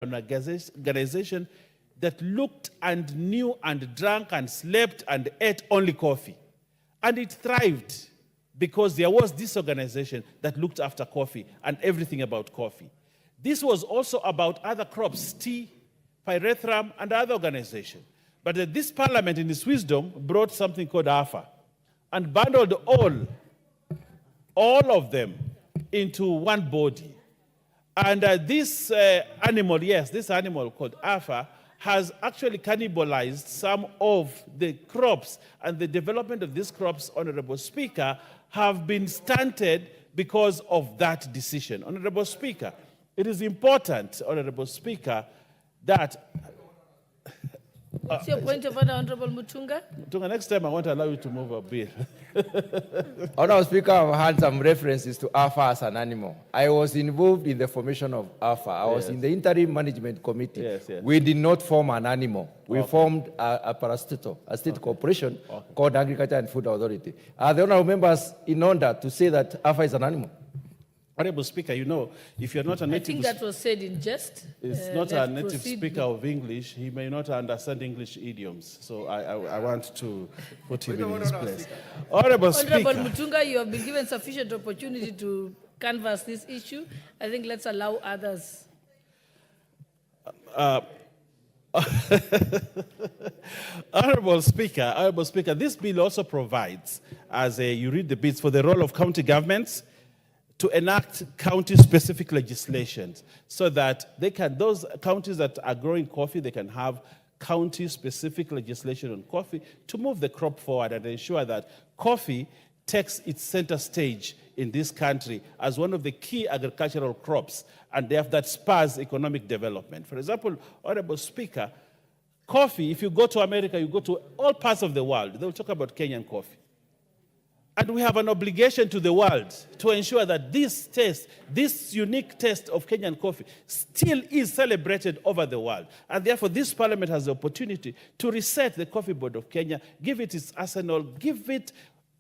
an organization that looked and knew and drank and slept and ate only coffee. And it thrived because there was this organization that looked after coffee and everything about coffee. This was also about other crops, tea, pyrethrum, and other organizations. But this parliament, in its wisdom, brought something called AFA and bundled all of them into one body. And this animal called AFA has actually cannibalized some of the crops, and the development of these crops, Honorable Speaker, have been stunted because of that decision. Honorable Speaker, it is important, Honorable Speaker, that... What's your point of order, Honorable Mutunga? Mutunga, next time I won't allow you to move a bill. Honorable Speaker, I've had some references to AFA as an animal. I was involved in the formation of AFA. I was in the interim management committee. Yes. We did not form an animal. We formed a parastatal, a state corporation called Agriculture and Food Authority. Are the honorable members in order to say that AFA is an animal? Honorable Speaker, you know, if you're not a native... I think that was said in jest. Is not a native speaker of English, he may not understand English idioms. So I want to put him in his place. Honorable Speaker. Mutunga, you have been given sufficient opportunity to canvass this issue. I think let's allow others. Honorable Speaker, this bill also provides, as you read the bits, for the role of county governments to enact county-specific legislations so that they can, those counties that are growing coffee, they can have county-specific legislation on coffee to move the crop forward and ensure that coffee takes its center stage in this country as one of the key agricultural crops, and therefore that spurs economic development. For example, Honorable Speaker, coffee, if you go to America, you go to all parts of the world, they'll talk about Kenyan coffee. And we have an obligation to the world to ensure that this taste, this unique taste of Kenyan coffee still is celebrated over the world. And therefore, this parliament has the opportunity to reset the Coffee Board of Kenya, give it its arsenal, give it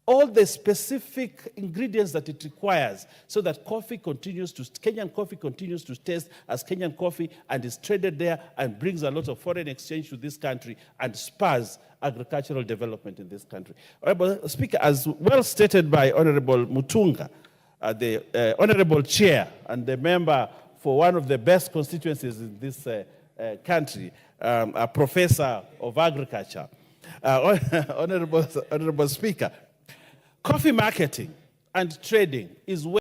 all the specific ingredients that it requires so that Kenyan coffee continues to taste as Kenyan coffee and is traded there and brings a lot of foreign exchange to this country and spurs agricultural development in this country. Honorable Speaker, as well stated by Honorable Mutunga, the Honorable Chair and the member for one of the best constituencies in this country, a professor of agriculture, Honorable Speaker, coffee marketing and trading is